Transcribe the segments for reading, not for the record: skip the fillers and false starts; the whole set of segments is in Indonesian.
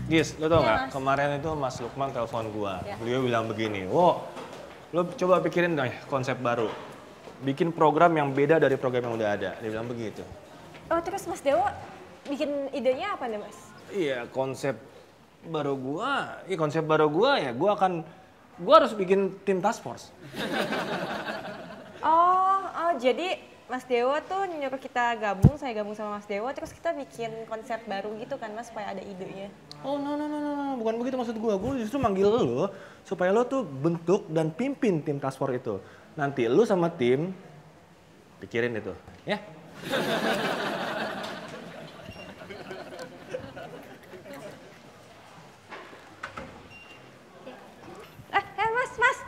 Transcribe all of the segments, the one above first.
Gis, lo tau Iya, nggak? Mas. Kemarin itu Mas Lukman telepon gua. Ya. Beliau bilang begini, "Wo, lo coba pikirin dong konsep baru. Bikin program yang beda dari program yang udah ada." Dia bilang begitu. Oh, terus Mas Dewo bikin idenya apa nih, Mas? Iya, konsep baru gua ya, gua harus bikin tim task force. Oh, jadi Mas Dewo tuh nyuruh kita gabung, saya gabung sama Mas Dewo, terus kita bikin konsep baru gitu kan, Mas, supaya ada idenya. Oh, no, bukan begitu maksud gua. Gua justru manggil lo supaya lo tuh bentuk dan pimpin tim task force itu. Nanti lo sama tim pikirin itu, ya. Mas.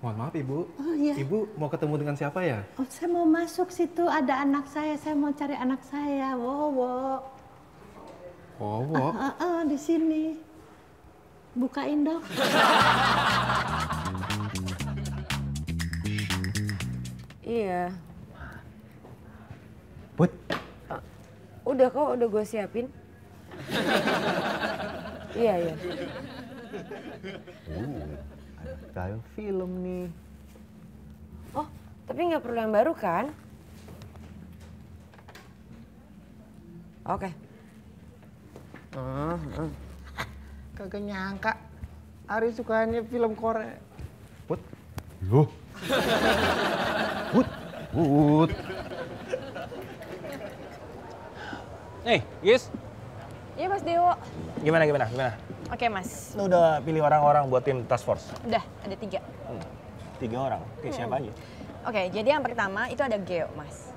Mohon maaf Ibu. Oh iya. Ibu mau ketemu dengan siapa ya? Oh, saya mau masuk situ, ada anak saya mau cari anak saya, Wowo. Wowo. Di sini. Bukain dong. Iya. Put. Udah kok, udah gue siapin. Iya. Kayak film nih. Oh, tapi nggak perlu yang baru kan? Oke. Kagak nyangka Ari sukanya film Korea. Put. Loh. Put. Nih, Gis, Iya, Mas Dewo. gimana? Oke, Mas. Lo udah pilih orang-orang buat tim task force? Udah, ada 3. 3 orang. Oke, siapa aja? Oke, jadi yang pertama itu ada Geo, Mas.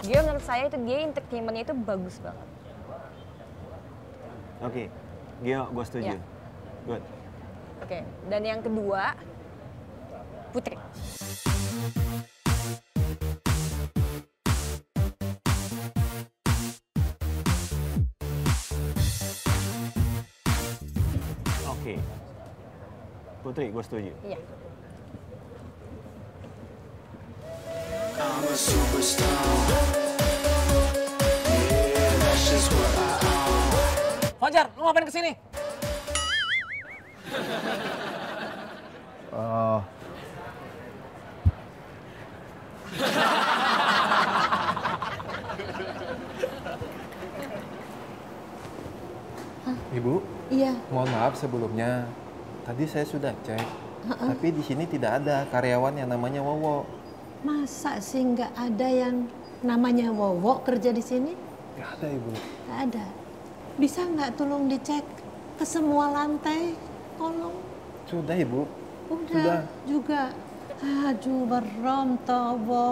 Geo menurut saya itu dia entertainment-nya itu bagus banget. Oke, Gio, gue setuju. Ya. Good. Oke, dan yang kedua Putri. Oke. Putri, gue setuju. Iya. I'm a superstar. Yeah, that's just what I am. Fajar, lu ngapain kesini? Ibu, Iya. mohon maaf sebelumnya. Tadi saya sudah cek, tapi di sini tidak ada karyawan yang namanya Wowo. Masa sih nggak ada yang namanya Wowo kerja di sini? Nggak ada Ibu. Nggak ada. Bisa nggak tolong dicek ke semua lantai? Tolong. Sudah Ibu. Udah Sudah. juga. Aduh, berom tobo.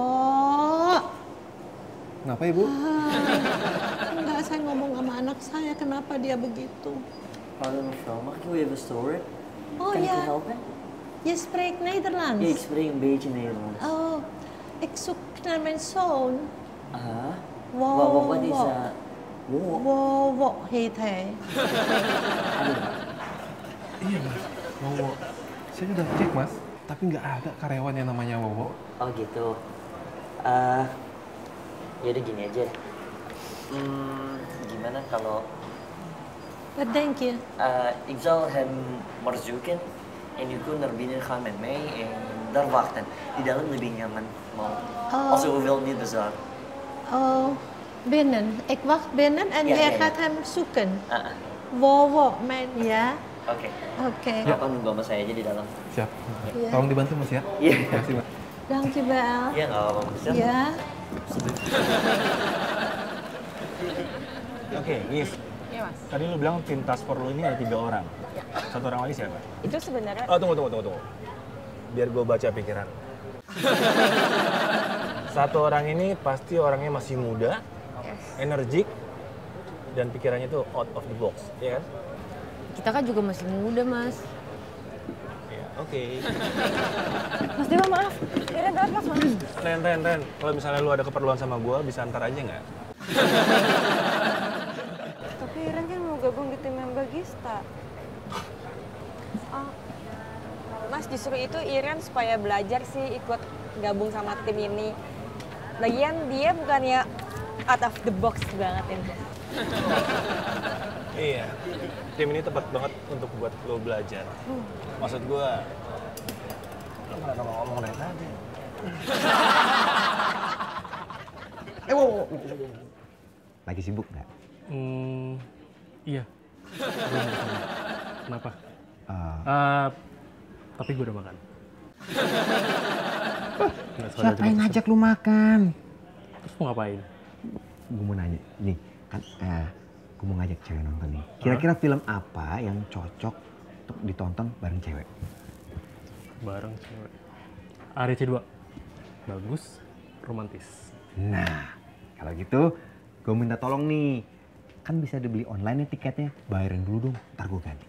Kenapa Ibu? Enggak, saya ngomong sama anak saya, kenapa dia begitu? Hallo mevrouw, mag ik heel even storen? Oh Kan ik je ja, helpen? je spreekt Nederlands. Ja, ik spreek een beetje Nederlands. Oh, ik zoek naar mijn zoon. Aha. Wow. Wat is wow. dat? Vô hi thể. Iya mas, Wowo. Saya sudah cek mas, tapi nggak ada karyawan yang namanya Wowo. Oh gitu. Yaudah gini aja. Gimana kalau Wat denk je? ik zal hem maar zoeken en u kunt naar binnen gaan met mij en daar wachten. Die dalam lebih nyaman mau. Als u wil niet bezwaar. Oh, binnen. Ik wacht binnen en Ja, jij ja, ja. gaat hem zoeken. Ah, Wowo, ja? Oke. Oké. Bapak nunggu sama saya aja di dalam. Siap. Iya. Tolong dibantu mas ya. Iya. Terima kasih mas. Dankjewel. Iya nggak apa-apa mas. Ja. Oke, Gis. Iya mas. Tadi lu bilang tim task force lu ini ada 3 orang. Satu orang lagi siapa? Itu sebenarnya Oh, tunggu. Biar gue baca pikiran. Satu orang ini pasti orangnya masih muda, energik, dan pikirannya tuh out of the box, ya kan? Kita kan juga masih muda, Mas. Iya, oke. Mas Dewa maaf. Ren telat mas. Ren. Kalau misalnya lu ada keperluan sama gue, bisa antar aja nggak? Tapi Ren kan mau gabung di tim yang Bagista. Oh, Mas justru itu Iren supaya belajar sih ikut gabung sama tim ini. Lagian dia bukannya out of the box banget ini. Iya, tim ini tepat banget untuk buat lo belajar. Maksud gue, lo malah ngomong dari tadi. Wow. Lagi sibuk nggak? Iya. Kenapa? Tapi gue udah makan. Siapa yang ngajak lu makan? Terus mau ngapain? Gue mau nanya, nih kan gue mau ngajak cewek nonton nih. Kira-kira film apa yang cocok untuk ditonton bareng cewek? Bareng cewek. RC2. Bagus, romantis. Nah, kalau gitu gue minta tolong nih. Kan bisa dibeli online nih tiketnya. Bayarin dulu dong, ntar gue ganti.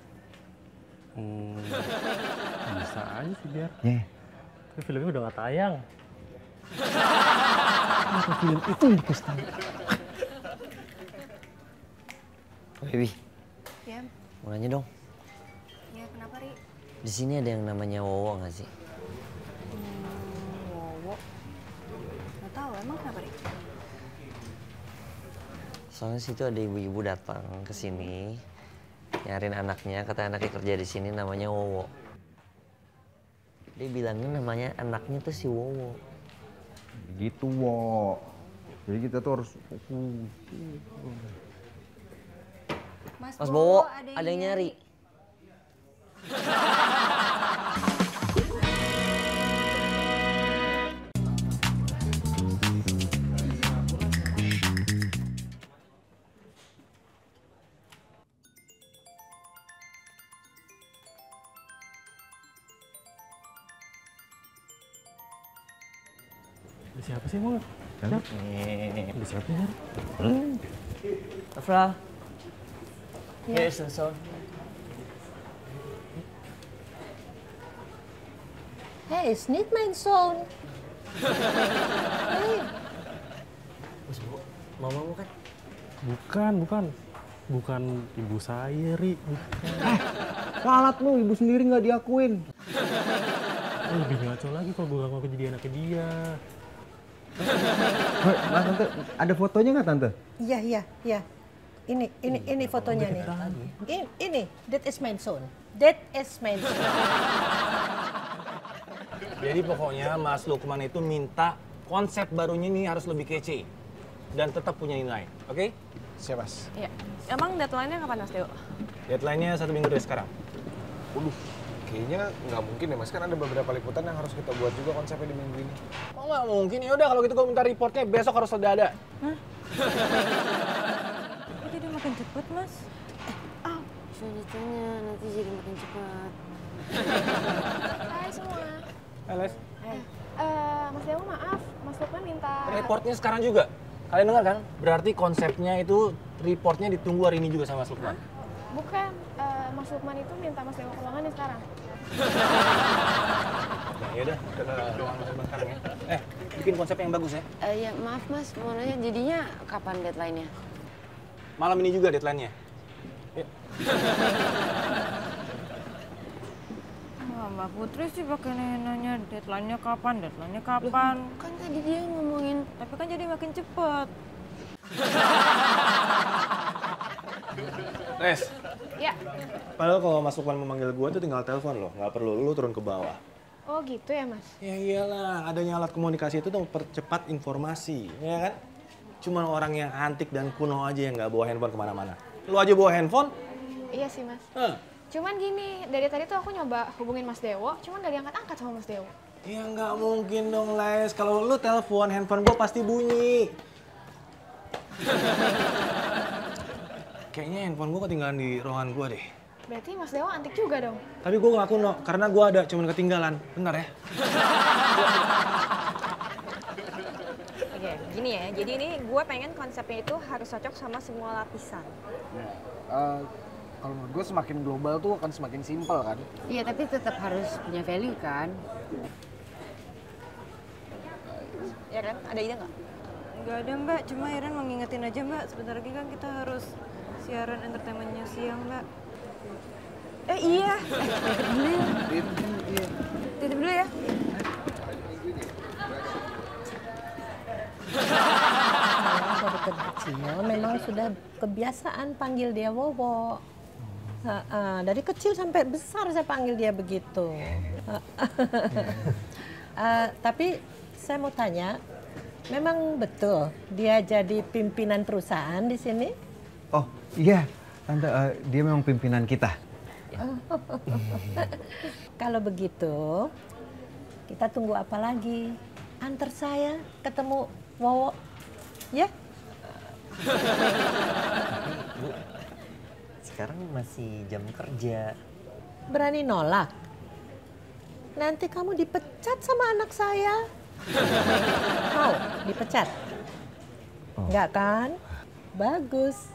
Bisa aja sih biar. Ya. Tapi filmnya udah gak tayang. Kenapa film itu yang dikasih tahu? Baby, Ya, mau nanya dong. ya kenapa, Ri? Di sini ada yang namanya Wowo nggak sih? Wowo. Gak tahu, emang kenapa, Ri? Soalnya situ ada ibu-ibu datang ke sini nyariin anaknya, kata anaknya kerja di sini namanya Wowo. Dia bilangnya namanya anaknya tuh si Wowo. Gitu, Wo. Jadi kita tuh harus... Mas Bowo, ada yang nyari. Ada siapa sih, Mang? Ada siapa sih? Afra, here's the song. Hij is niet mijn zoon. Nee. Mas Bowo, mamamu kan? Bukan ibu saya, Ri. Lalat lu, ibu sendiri nggak diakuin. Lebih ngaco lagi kalau gue ngaku jadi anaknya dia. Mas, Tante, ada fotonya nggak, Tante? Ja. Ini fotonya nih. Ini, dit is mijn zoon. Dit is mijn zoon. Jadi pokoknya Mas Lukman itu minta konsep barunya ini harus lebih kece dan tetap punya nilai, oke? Siap, Mas. Iya. Emang deadline-nya kapan Mas Dewo? Deadline-nya 1 minggu dari sekarang. Waduh, kayaknya nggak mungkin ya, Mas. Kan ada beberapa liputan yang harus kita buat juga konsepnya di minggu ini. Oh nggak mungkin, ya udah kalau gitu gue minta reportnya besok harus sudah ada. Jadi makin cepet Mas. Selanjutnya nanti jadi makin cepat. Hai semua. Les, Mas Dewa maaf, Mas Lukman minta... reportnya sekarang juga. Kalian dengar kan? Berarti konsepnya itu reportnya ditunggu hari ini juga sama Mas Lukman. Bukan, Mas Lukman itu minta Mas Dewa ke ruangannya sekarang. Nah, yaudah, kita ke ruangan Mas Lukman sekarang ya. Bikin konsep yang bagus ya. Ya maaf Mas, mau nanya jadinya kapan deadline-nya? Malam ini juga deadline-nya. Ya. Mbak Putri sih pakai nanya deadline-nya kapan. Kan tadi dia ngomongin, Tapi kan jadi makin cepet. Les, Ya. padahal kalau Mas Lukman memanggil gue tuh tinggal telepon loh, nggak perlu lu turun ke bawah. Oh gitu ya Mas? Ya iyalah, adanya alat komunikasi itu tuh mempercepat informasi, ya kan? Cuman orang yang antik dan kuno aja yang nggak bawa handphone kemana-mana. Lu aja bawa handphone? Iya sih Mas. Hah? Cuman gini, dari tadi tuh aku nyoba hubungin Mas Dewo, cuman gak diangkat-angkat sama Mas Dewo. Ya nggak mungkin dong, Les. Kalau lu telepon, handphone gue pasti bunyi. Kayaknya handphone gue ketinggalan di ruangan gue deh. Berarti Mas Dewo antik juga dong? Tapi gue nggak kuno, karena gue ada, cuman ketinggalan. Bentar ya. oke, gini ya. Jadi ini gue pengen konsepnya itu harus cocok sama semua lapisan. Kalau menurut gue semakin global tuh akan semakin simpel kan. Iya, tapi tetap harus punya value kan? Ya kan? Ada ide nggak? Nggak ada Mbak, cuma Iren mau ngingetin aja Mbak. Sebentar lagi kan kita harus siaran entertainmentnya siang Mbak. Iya. Titip dulu ya. Dari kecil memang sudah kebiasaan panggil dia Wowo. Dari kecil sampai besar saya panggil dia begitu. Tapi saya mau tanya, memang betul dia jadi pimpinan perusahaan di sini? Oh iya, Tante, dia memang pimpinan kita. Kalau begitu, kita tunggu apa lagi? Antar saya ketemu Wowo, ya? Bu, sekarang masih jam kerja. Berani nolak? Nanti kamu dipecat sama anak saya. Mau dipecat? Enggak kan? Bagus.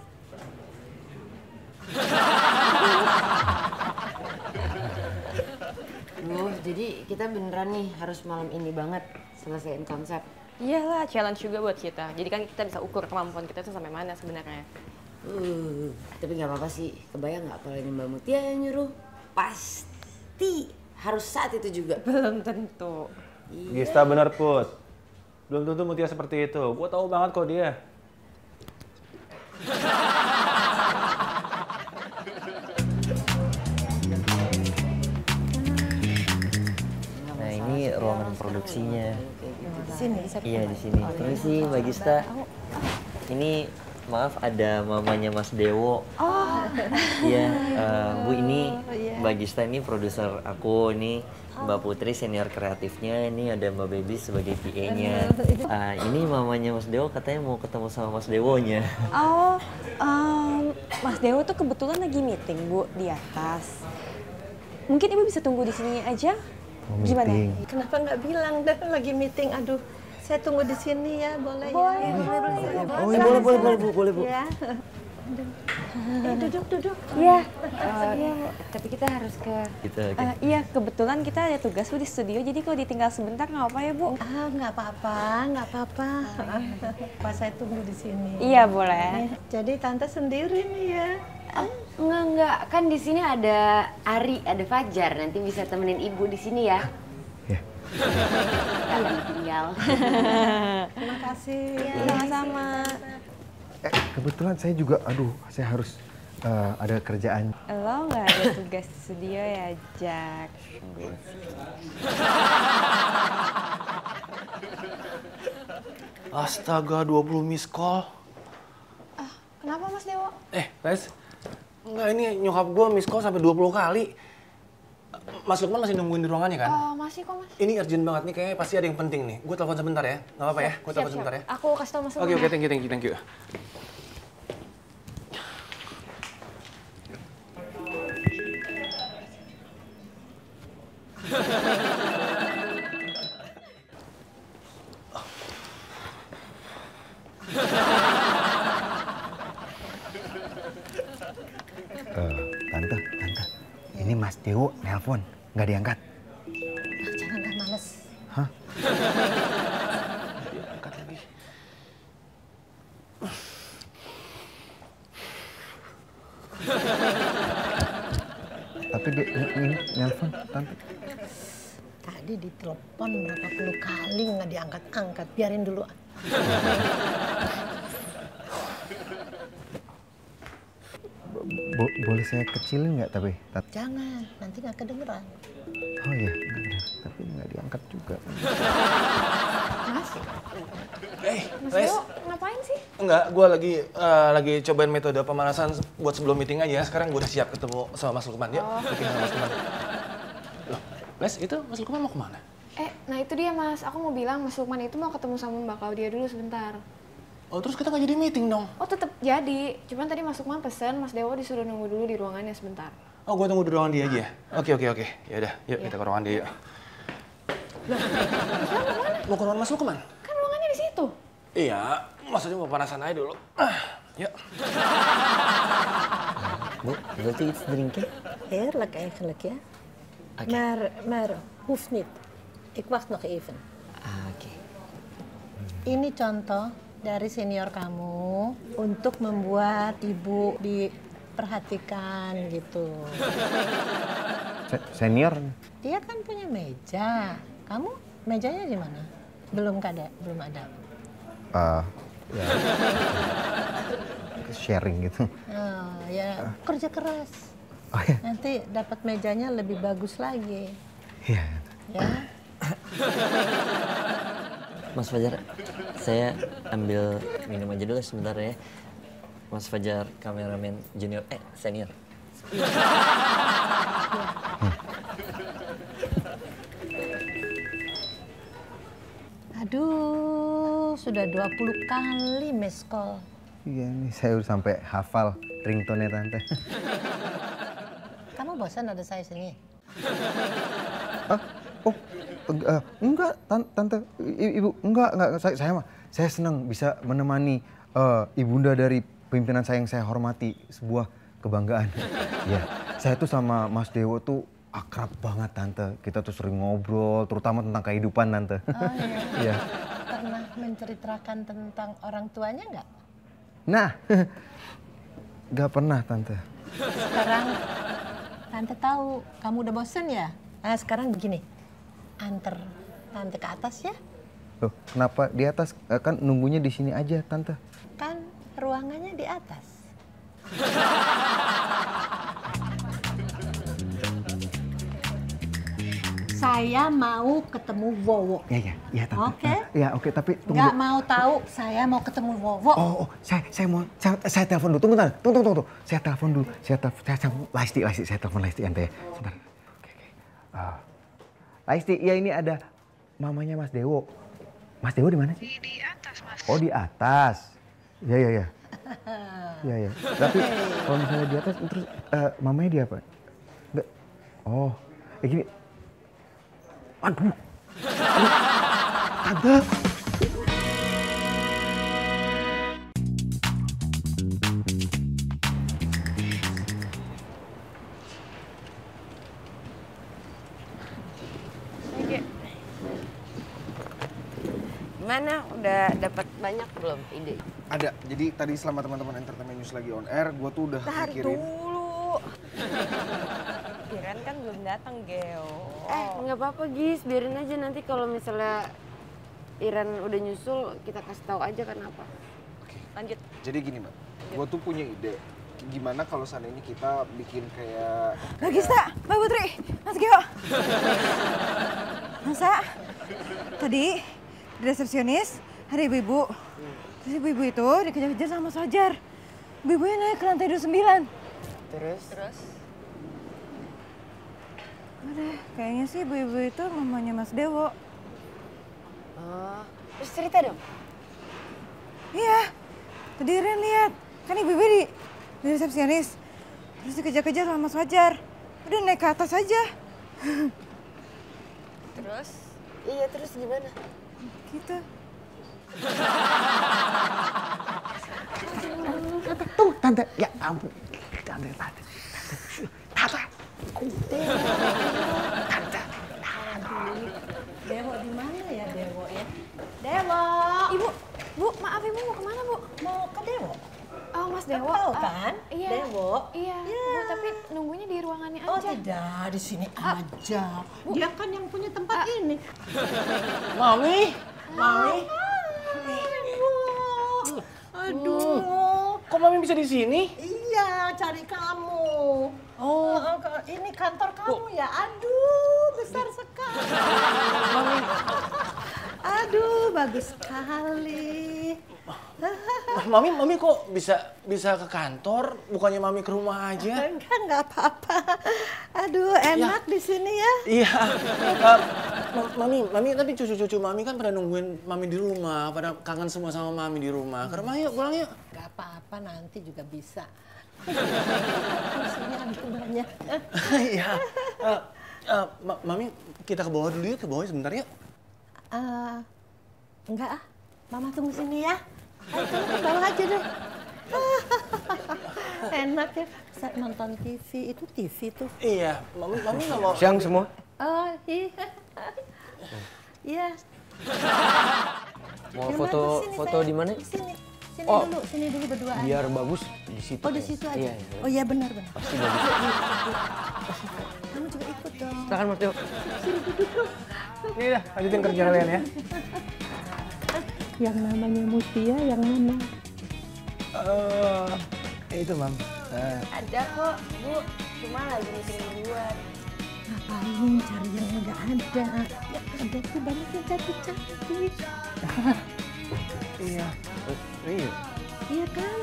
Jadi kita beneran nih harus malam ini banget selesaiin konsep. Iyalah, challenge juga buat kita. Jadi kan kita bisa ukur kemampuan kita tuh sampai mana sebenarnya. Tapi nggak apa-apa sih. Kebayang nggak kalau ini Mbak Mutia yang nyuruh? Pasti harus saat itu juga. Belum tentu. Gista bener, Put. Belum tentu Mutia seperti itu. Gue tahu banget kok dia. Nah, ini ruangan produksinya. Di sini. Iya, di sini. Permisi, Mbak Gista. Ini maaf ada mamanya Mas Dewo. Oh. Iya, Bu, ini Mbak Gista ini produser aku, ini Mbak Putri senior kreatifnya, ini ada Mbak Baby sebagai PA-nya. Ini mamanya Mas Dewo katanya mau ketemu sama Mas Dewonya. Oh, Mas Dewo tuh kebetulan lagi meeting, Bu, di atas. Mungkin Ibu bisa tunggu di sini aja? Gimana? Kenapa nggak bilang dah lagi meeting? Aduh, saya tunggu di sini ya, boleh ya? Oh, iya, boleh Bu. Ya. Duduk. Iya. Tapi kita harus ke... Gitu, oke. Iya, kebetulan kita ada tugas Bu di studio, jadi kalau ditinggal sebentar nggak apa ya Bu? Nggak apa-apa. Pas saya tunggu di sini. Iya, boleh. Jadi tante sendiri nih ya? Enggak. Kan di sini ada Ari, ada Fajar. Nanti bisa temenin Ibu di sini ya. Ya. Kalian tinggal. Terima kasih. Sama-sama. Kebetulan saya juga, saya harus ada kerjaan. Lo nggak ada tugas di studio ya, Jack? Astaga, 20 miss call. Kenapa Mas Dewo? Les. Enggak, ini nyokap gue miss call sampai 20 kali. Mas Lukman masih nungguin di ruangannya kan? Masih kok Mas. Ini urgent banget nih, kayaknya pasti ada yang penting nih. Gue telepon sebentar ya, nggak apa-apa ya? Gue telepon sebentar ya. Aku kasih tau Mas Oke, Lukman ya. thank you. Tante, ini Mas Dewo nelpon, nggak diangkat. Jangan dah males. Hah? Angkat lagi. Tapi dia nelpon tante. Tadi ditelepon berapa puluh kali nggak diangkat-angkat. Biarin dulu. Boleh saya kecilin nggak tapi? Jangan, nanti nggak kedengeran. Oh iya, tapi nggak diangkat juga. Mas, Mas Les. Deo ngapain sih? Enggak, gue lagi cobain metode pemanasan buat sebelum meeting aja. Sekarang gue udah siap ketemu sama Mas Lukman. Yuk, meeting sama Mas Lukman. Loh, Les, itu Mas Lukman mau kemana? Nah itu dia Mas, aku mau bilang Mas Lukman itu mau ketemu sama Mbak Claudia dulu sebentar. Oh, terus kita nggak jadi meeting dong? Oh tetap jadi, cuman tadi Mas Lukman pesen Mas Dewo disuruh nunggu dulu di ruangannya sebentar. Oh, gue tunggu di ruangan dia aja. Oke. Yaudah, yuk kita ke ruangan dia yuk. Mau ke ruangan Mas Lukman? Kan ruangannya di situ. Iya, maksudnya mau panasan aja dulu. Yuk. Bu, wilt u iets drinken? Heerlijk eigenlijk, ya. Maar hoeft niet. Ik wacht nog even. Oké. Ini contoh dari senior kamu untuk membuat ibu diperhatikan gitu. Senior? Dia kan punya meja. Kamu mejanya di mana? Belum ada. Ya. Sharing gitu. Oh, ya kerja keras. Oh ya. Nanti dapat mejanya lebih bagus lagi. Iya. Ya. Mas Fajar, saya ambil minum aja dulu sebentar ya. Mas Fajar, kameramen junior, senior. Aduh, sudah 20 kali miss call. Iya nih, saya udah sampai hafal ringtone-nya tante. Kamu bosan ada saya sini? Enggak, tante, ibu, enggak, saya senang bisa menemani ibunda dari pimpinan saya yang saya hormati, sebuah kebanggaan. Ya, saya tuh sama Mas Dewo tuh akrab banget tante, kita tuh sering ngobrol, terutama tentang kehidupan tante. Oh iya. Iya. Pernah menceritakan tentang orang tuanya nggak? Nah, nggak pernah tante. Sekarang tante tahu kamu udah bosen ya? Nah sekarang begini. Antar tante ke atas ya. Loh, kenapa di atas? Kan nunggunya di sini aja, tante. Kan ruangannya di atas. Saya mau ketemu Wowo. Ya, tante. Oke. Ya, oke, tapi tunggu. Nggak mau tahu, saya mau ketemu Wowo. Saya telepon dulu. Tunggu. Saya telepon dulu. Saya telepon Laisti ante. Sebentar. Oke. Laisti, ya ini ada mamanya Mas Dewo. Mas Dewo di mana sih? Di atas, Mas. Oh, di atas. Iya. Iya. Tapi kalau misalnya di atas, terus mamanya di apa? Nggak. Oh, gini. Aduh. Tante. Gimana? Udah dapat banyak belum ide? Ada. Jadi tadi selama teman-teman Entertainment News lagi on air, gue tuh udah Tahan mikirin. dulu. Iren kan belum datang, Geo. Nggak apa-apa, Gis. Biarin aja nanti kalau misalnya Iren udah nyusul, kita kasih tahu aja kenapa. Oke. Lanjut. Jadi gini, Mbak. Gue tuh punya ide. Gimana kalau seandainya kita bikin kayak... Bagista, Mbak Putri, Mas Gio. Masa tadi di resepsionis ada ibu-ibu. Terus ibu-ibu itu dikejar-kejar sama Mas Fajar. Ibu-ibunya naik ke lantai 29. Terus? Udah, kayaknya sih ibu-ibu itu mamanya Mas Dewo. Oh, terus cerita dong. Iya, tadi Ren lihat. Kan ibu-ibu di resepsionis. Terus dikejar-kejar sama Mas Fajar. Udah naik ke atas aja. Terus? Iya, terus gimana? Gitu. Tuh, tante. Ya ampun. Tante. Dewo di mana ya Dewo ya? Dewo. Ibu, maaf Ibu mau kemana Bu? Mau ke Dewo? Mas Dewo. Tahu kan? Iya. Dewo. Iya, Bu, tapi nunggunya di ruangannya Oh aja. tidak, di sini aja. Dia kan yang punya tempat ini. Mami, Mami. Aduh. Kok Mami bisa di sini? Iya, cari kamu. Oh, ini kantor kamu ya? Aduh, besar sekali. Aduh, bagus sekali. Mami kok bisa ke kantor? Bukannya Mami ke rumah aja? Enggak apa-apa. Aduh, enak di sini ya. Iya. Mami tapi cucu-cucu Mami kan pada nungguin Mami di rumah, pada kangen semua sama Mami di rumah. Ke rumah yuk, pulang yuk. Enggak apa-apa, nanti juga bisa. Kursinya ada banyak. Iya. Mami, kita ke bawah dulu yuk, ke bawah sebentar yuk. Enggak ah, Mama tunggu sini ya. Ayo kamu ke bawah aja deh. Enak ya, bisa nonton TV. Itu TV tuh. Iya, Mami nggak mau. Siang semua. Oh iya. Iya. Mau Gimana? foto Sini, foto sayang. di mana? Sini. Oh. Sini dulu berduaan. Biar bagus di situ. Oh di situ aja. Iya, Oh iya benar. Pasti bagus. Kamu juga ikut dong. Silakan Mas Dewo. Sini duduk dong. Ini dah, lanjutin kerja kalian ya. Yang namanya Mutia yang mana? Itu, Mam. Ada kok, Bu. Cuma lagi meeting duluan. Ngapain cari yang enggak ada? Ya ada tuh banyak yang cantik-cantik. Iya. Iya. Iya kan?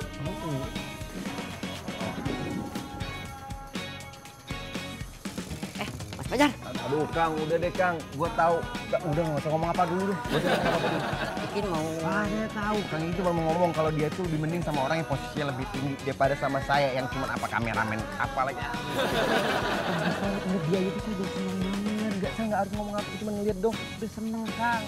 Mas Fajar. Aduh Kang, udah deh Kang. Gua tahu. Udah nggak usah ngomong apa dulu deh. Gua udah ngomong apa dulu. Bikin mau. Saya tahu Kang itu baru mau ngomong kalau dia tuh lebih mending sama orang yang posisinya lebih tinggi daripada sama saya yang cuma apa kameramen apalagi. Saya lihat dia itu saya udah seneng banget. Saya nggak harus ngomong apa, cuma ngeliat dong. Udah seneng Kang.